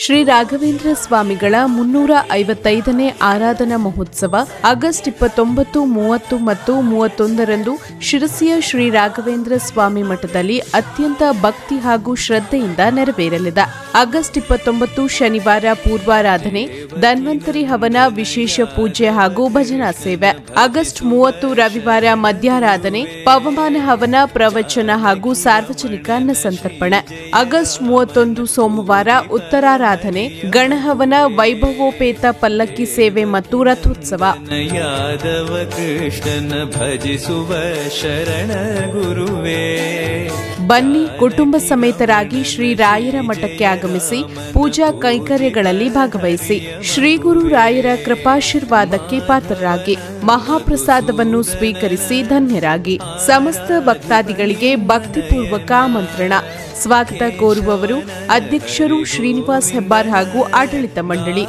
ಶ್ರೀ ರಾಘವೇಂದ್ರ ಸ್ವಾಮಿಗಳ 355ನೇ ಆರಾಧನಾ ಮಹೋತ್ಸವ ಆಗಸ್ಟ್ 29, 30 ಮತ್ತು 31ರಂದು ಶಿರಸಿಯ ಶ್ರೀ ರಾಘವೇಂದ್ರ ಸ್ವಾಮಿ ಮಠದಲ್ಲಿ ಅತ್ಯಂತ ಭಕ್ತಿ ಹಾಗೂ ಶ್ರದ್ಧೆಯಿಂದ ನೆರವೇರಲಿದೆ. ಆಗಸ್ಟ್ 29 ಶನಿವಾರ ಪೂರ್ವಾರಾಧನೆ, ಧನ್ವಂತರಿ ಹವನ, ವಿಶೇಷ ಪೂಜೆ ಹಾಗೂ ಭಜನಾ ಸೇವೆ. ಆಗಸ್ಟ್ 30 ರವಿವಾರ ಮಧ್ಯಾರಾಧನೆ, ಪವಮಾನ ಹವನ, ಪ್ರವಚನ ಹಾಗೂ ಸಾರ್ವಜನಿಕ ಅನ್ನ ಸಂತರ್ಪಣೆ. ಆಗಸ್ಟ್ 31 ಸೋಮವಾರ ಉತ್ತರಾರಾಧನೆ, ಗಣಹವನ, ವೈಭವೋಪೇತ ಪಲ್ಲಕ್ಕಿ ಸೇವೆ ಮತ್ತು ರಥೋತ್ಸವ. ಯಾದವ ಕೃಷ್ಣನ ಭಜಿಸುವ ಶರಣ ಗುರುವೇ. ಬನ್ನಿ, ಕುಟುಂಬ ಸಮೇತರಾಗಿ ಶ್ರೀ ರಾಯರ ಮಠಕ್ಕೆ ಆಗಮಿಸಿ ಪೂಜಾ ಕೈಂಕರ್ಯಗಳಲ್ಲಿ ಭಾಗವಹಿಸಿ ಶ್ರೀ ಗುರು ರಾಯರ ಕೃಪಾಶೀರ್ವಾದಕ್ಕೆ ಪಾತ್ರರಾಗಿ ಮಹಾಪ್ರಸಾದವನ್ನು ಸ್ವೀಕರಿಸಿ ಧನ್ಯರಾಗಿ. ಸಮಸ್ತ ಭಕ್ತಾದಿಗಳಿಗೆ ಭಕ್ತಿಪೂರ್ವಕ ಆಮಂತ್ರಣ. ಸ್ವಾಗತ ಕೋರುವವರು ಅಧ್ಯಕ್ಷರು ಶ್ರೀನಿವಾಸ್ ಹೆಬ್ಬಾರ್ ಹಾಗೂ ಆಡಳಿತ ಮಂಡಳಿ.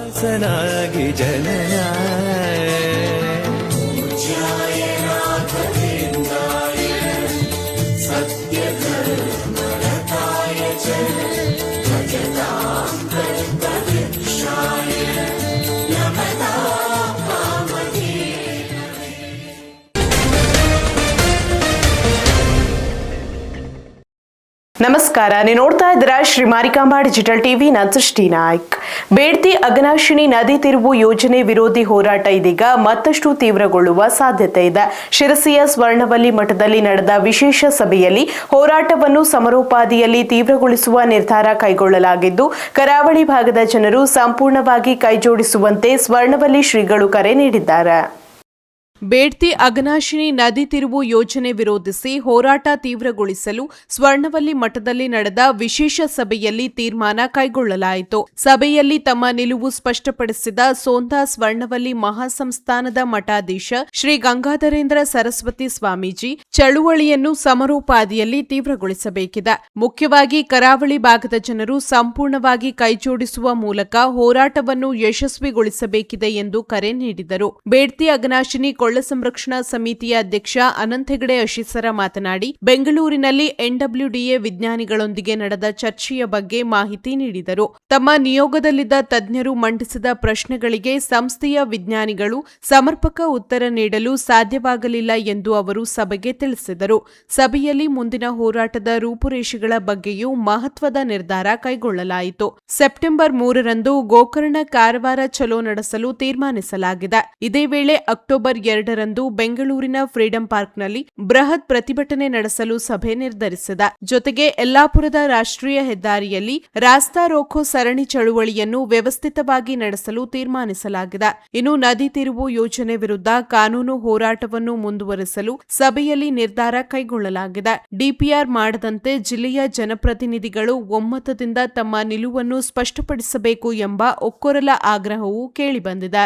ನಮಸ್ಕಾರ, ನೀವು ನೋಡ್ತಾ ಇದ್ದೀರಾ ಶ್ರೀ ಮಾರಿಕಾಂಬಾ ಡಿಜಿಟಲ್ ಟಿವಿ. ನಾನು ಸೃಷ್ಟಿ ನಾಯ್ಕ್. ಬೇಡ್ತಿ ಅಘನಾಶಿನಿ ನದಿ ತಿರುವು ಯೋಜನೆ ವಿರೋಧಿ ಹೋರಾಟ ಇದೀಗ ಮತ್ತಷ್ಟು ತೀವ್ರಗೊಳ್ಳುವ ಸಾಧ್ಯತೆ ಇದೆ. ಶಿರಸಿಯ ಸ್ವರ್ಣವಲ್ಲಿ ಮಠದಲ್ಲಿ ನಡೆದ ವಿಶೇಷ ಸಭೆಯಲ್ಲಿ ಹೋರಾಟವನ್ನು ಸಮರೋಪಾದಿಯಲ್ಲಿ ತೀವ್ರಗೊಳಿಸುವ ನಿರ್ಧಾರ ಕೈಗೊಳ್ಳಲಾಗಿದ್ದು, ಕರಾವಳಿ ಭಾಗದ ಜನರು ಸಂಪೂರ್ಣವಾಗಿ ಕೈಜೋಡಿಸುವಂತೆ ಸ್ವರ್ಣವಲ್ಲಿ ಶ್ರೀಗಳು ಕರೆ ನೀಡಿದ್ದಾರೆ. ಬೇಡ್ತಿ ಅಘನಾಶಿನಿ ನದಿ ತಿರುವು ಯೋಜನೆ ವಿರೋಧಿಸಿ ಹೋರಾಟ ತೀವ್ರಗೊಳಿಸಲು ಸ್ವರ್ಣವಲ್ಲಿ ಮಠದಲ್ಲಿ ನಡೆದ ವಿಶೇಷ ಸಭೆಯಲ್ಲಿ ತೀರ್ಮಾನ ಕೈಗೊಳ್ಳಲಾಯಿತು. ಸಭೆಯಲ್ಲಿ ತಮ್ಮ ನಿಲುವು ಸ್ಪಷ್ಟಪಡಿಸಿದ ಸೋಂದಾ ಸ್ವರ್ಣವಲ್ಲಿ ಮಹಾಸಂಸ್ಥಾನದ ಮಠಾಧೀಶ ಶ್ರೀ ಗಂಗಾಧರೇಂದ್ರ ಸರಸ್ವತಿ ಸ್ವಾಮೀಜಿ, ಚಳುವಳಿಯನ್ನು ಸಮರೋಪಾದಿಯಲ್ಲಿ ತೀವ್ರಗೊಳಿಸಬೇಕಿದೆ. ಮುಖ್ಯವಾಗಿ ಕರಾವಳಿ ಭಾಗದ ಜನರು ಸಂಪೂರ್ಣವಾಗಿ ಕೈಜೋಡಿಸುವ ಮೂಲಕ ಹೋರಾಟವನ್ನು ಯಶಸ್ವಿಗೊಳಿಸಬೇಕಿದೆ ಎಂದು ಕರೆ ನೀಡಿದರು. ಬೇಡ್ತಿ ಅಘನಾಶಿನಿ ಕೊಳ್ಳ ಸಂರಕ್ಷಣಾ ಸಮಿತಿಯ ಅಧ್ಯಕ್ಷ ಅನಂತ ಹೆಗಡೆ ಅಶೀಸರ ಮಾತನಾಡಿ, ಬೆಂಗಳೂರಿನಲ್ಲಿ ಎನ್ಡಬ್ಲ್ಯೂಡಿಎ ವಿಜ್ಞಾನಿಗಳೊಂದಿಗೆ ನಡೆದ ಚರ್ಚೆಯ ಬಗ್ಗೆ ಮಾಹಿತಿ ನೀಡಿದರು. ತಮ್ಮ ನಿಯೋಗದಲ್ಲಿದ್ದ ತಜ್ಞರು ಮಂಡಿಸಿದ ಪ್ರಶ್ನೆಗಳಿಗೆ ಸಂಸ್ಥೆಯ ವಿಜ್ಞಾನಿಗಳು ಸಮರ್ಪಕ ಉತ್ತರ ನೀಡಲು ಸಾಧ್ಯವಾಗಲಿಲ್ಲ ಎಂದು ಅವರು ಸಭೆಗೆ ತಿಳಿಸಿದರು. ಸಭೆಯಲ್ಲಿ ಮುಂದಿನ ಹೋರಾಟದ ರೂಪುರೇಷೆಗಳ ಬಗ್ಗೆಯೂ ಮಹತ್ವದ ನಿರ್ಧಾರ ಕೈಗೊಳ್ಳಲಾಯಿತು. ಸೆಪ್ಟೆಂಬರ್ 3ರಂದು ಗೋಕರ್ಣ ಕಾರವಾರ ಚಲೋ ನಡೆಸಲು ತೀರ್ಮಾನಿಸಲಾಗಿದೆ. ಇದೇ ವೇಳೆ ಅಕ್ಟೋಬರ್ 2ರಂದು ಬೆಂಗಳೂರಿನ ಫ್ರೀಡಂ ಪಾರ್ಕ್ನಲ್ಲಿ ಬೃಹತ್ ಪ್ರತಿಭಟನೆ ನಡೆಸಲು ಸಭೆ ನಿರ್ಧರಿಸಿದೆ. ಜೊತೆಗೆ ಯಲ್ಲಾಪುರದ ರಾಷ್ಟ್ರೀಯ ಹೆದ್ದಾರಿಯಲ್ಲಿ ರಾಸ್ತಾ ರೋಕೋ ಸರಣಿ ಚಳುವಳಿಯನ್ನು ವ್ಯವಸ್ಥಿತವಾಗಿ ನಡೆಸಲು ತೀರ್ಮಾನಿಸಲಾಗಿದೆ. ಇನ್ನು ನದಿ ತಿರುವು ಯೋಜನೆ ವಿರುದ್ಧ ಕಾನೂನು ಹೋರಾಟವನ್ನು ಮುಂದುವರೆಸಲು ಸಭೆಯಲ್ಲಿ ನಿರ್ಧಾರ ಕೈಗೊಳ್ಳಲಾಗಿದೆ. ಡಿಪಿಆರ್ ಮಾಡದಂತೆ ಜಿಲ್ಲೆಯ ಜನಪ್ರತಿನಿಧಿಗಳು ಒಮ್ಮತದಿಂದ ತಮ್ಮ ನಿಲುವನ್ನು ಸ್ಪಷ್ಟಪಡಿಸಬೇಕು ಎಂಬ ಒಕ್ಕೊರಲ ಆಗ್ರಹವೂ ಕೇಳಿಬಂದಿದೆ.